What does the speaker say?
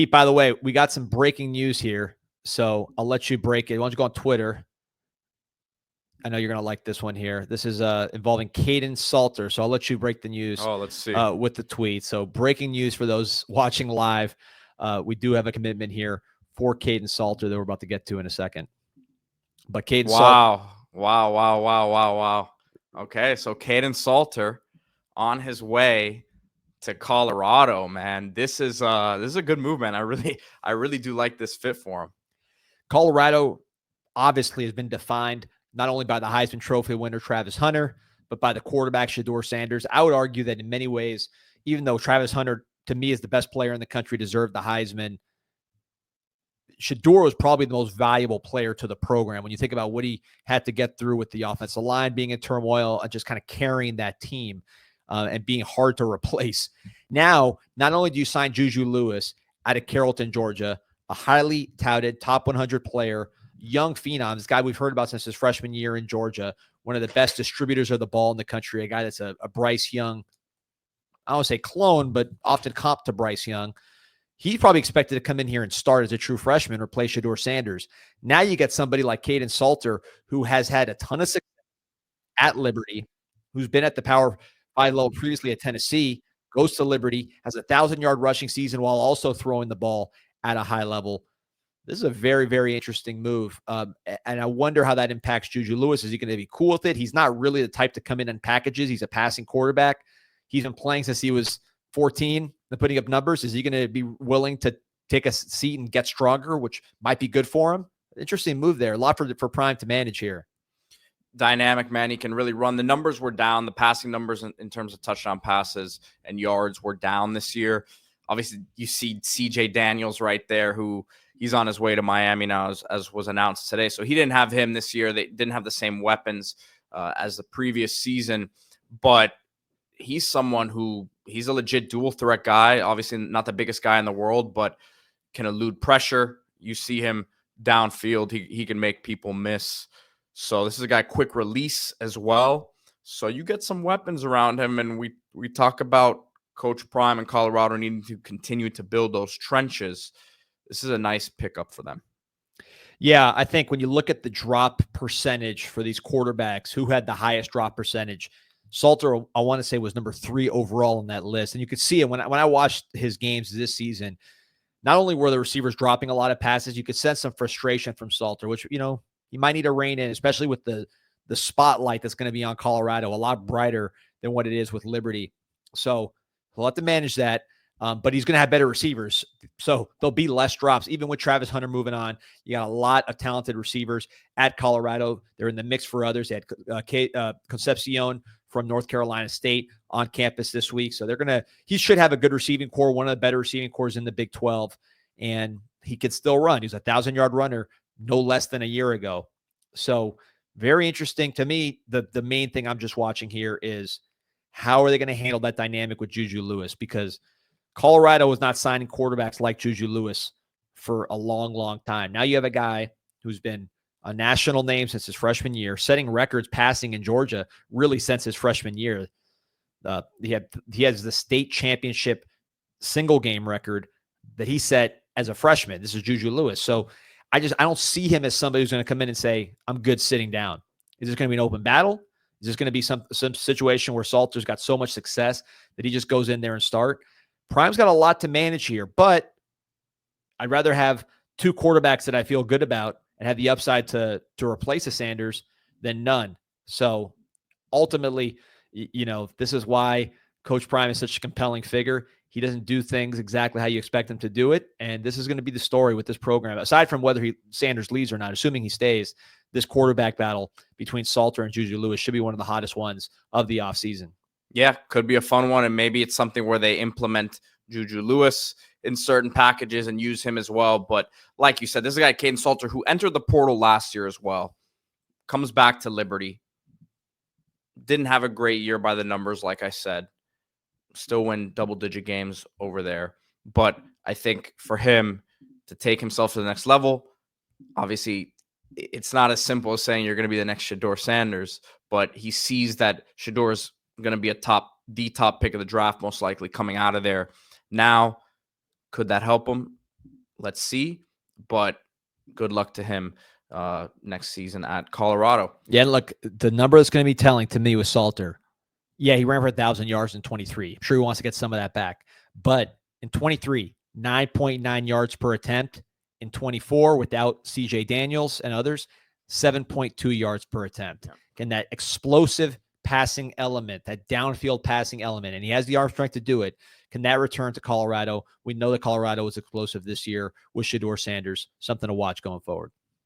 Pete, by the way, we got some breaking news here, so I'll let you break it. Why don't you go on Twitter? I know you're going to like this one here. This is involving Kaidon Salter, so I'll let you break the news. Oh, let's see. With the tweet. So breaking news for those watching live. We do have a commitment here for Kaidon Salter that we're about to get to in a second. But Kaidon Salter. Wow. Okay, so Kaidon Salter on his way to Colorado, man. This is a good move, man. I really do like this fit for him. Colorado obviously has been defined not only by the Heisman Trophy winner Travis Hunter, but by the quarterback Shedeur Sanders. I would argue that in many ways, even though Travis Hunter to me is the best player in the country, deserved the Heisman, Shedeur was probably the most valuable player to the program. When you think about what he had to get through with the offensive line being in turmoil and just kind of carrying that team and being hard to replace. Now, not only do you sign Juju Lewis out of Carrollton, Georgia, a highly touted top 100 player, young phenom, this guy we've heard about since his freshman year in Georgia, one of the best distributors of the ball in the country, a guy that's a Bryce Young, I don't want to say clone, but often comp to Bryce Young. He's probably expected to come in here and start as a true freshman, replace Shedeur Sanders. Now you get somebody like Kaidon Salter, who has had a ton of success at Liberty, who's been at the Power 5 level previously at Tennessee, goes to Liberty, has a 1,000-yard rushing season while also throwing the ball at a high level. This is a very, very interesting move. And I wonder how that impacts Juju Lewis. Is he going to be cool with it? He's not really the type to come in packages. He's a passing quarterback. He's been playing since he was 14 and putting up numbers. Is he going to be willing to take a seat and get stronger, which might be good for him? Interesting move there. A lot for Prime to manage here. Dynamic, man. He can really run. The numbers were down. The passing numbers in terms of touchdown passes and yards were down this year. Obviously, you see CJ Daniels right there, who he's on his way to Miami now, as was announced today. So he didn't have him this year. They didn't have the same weapons as the previous season. But he's someone who he's a legit dual threat guy. Obviously, not the biggest guy in the world, but can elude pressure. You see him downfield. He can make people miss. So this is a guy quick release as well. So you get some weapons around him, and we talk about Coach Prime in Colorado needing to continue to build those trenches. This is a nice pickup for them. Yeah, I think when you look at the drop percentage for these quarterbacks, who had the highest drop percentage, Salter, I want to say, was number 3 overall on that list. And you could see it when I watched his games this season. Not only were the receivers dropping a lot of passes, you could sense some frustration from Salter, which, you know, you might need to rein in, especially with the spotlight that's going to be on Colorado, a lot brighter than what it is with Liberty. So we'll have to manage that. But he's going to have better receivers. So there'll be less drops. Even with Travis Hunter moving on, you got a lot of talented receivers at Colorado. They're in the mix for others. They had Concepcion from North Carolina State on campus this week. So he should have a good receiving core, one of the better receiving cores in the Big 12. And he could still run. He's a 1,000-yard runner no less than a year ago. So very interesting to me. The main thing I'm just watching here is how are they going to handle that dynamic with Juju Lewis? Because Colorado was not signing quarterbacks like Juju Lewis for a long, long time. Now you have a guy who's been a national name since his freshman year, setting records passing in Georgia really since his freshman year. He has the state championship single game record that he set as a freshman. This is Juju Lewis. So I don't see him as somebody who's going to come in and say, I'm good sitting down. Is this going to be an open battle? Is this going to be some situation where Salter's got so much success that he just goes in there and start? Prime's got a lot to manage here, but I'd rather have 2 quarterbacks that I feel good about and have the upside to replace a Sanders than none. So ultimately, you know, this is why Coach Prime is such a compelling figure. He doesn't do things exactly how you expect him to do it. And this is going to be the story with this program. Aside from whether Sanders leaves or not, assuming he stays, this quarterback battle between Salter and Juju Lewis should be one of the hottest ones of the offseason. Yeah, could be a fun one. And maybe it's something where they implement Juju Lewis in certain packages and use him as well. But like you said, this is a guy, Kaidon Salter, who entered the portal last year as well, comes back to Liberty. Didn't have a great year by the numbers, like I said. Still win double-digit games over there. But I think for him to take himself to the next level, obviously it's not as simple as saying you're going to be the next Shedeur Sanders, but he sees that Shedeur is going to be the top pick of the draft, most likely coming out of there. Now, could that help him? Let's see. But good luck to him next season at Colorado. Yeah, look, the number that's going to be telling to me with Salter, yeah, he ran for 1,000 yards in 23. I'm sure he wants to get some of that back. But in 23, 9.9 yards per attempt. In 24, without CJ Daniels and others, 7.2 yards per attempt. Yeah. Again, that explosive passing element, that downfield passing element, and he has the arm strength to do it. Can that return to Colorado? We know that Colorado was explosive this year with Shedeur Sanders. Something to watch going forward.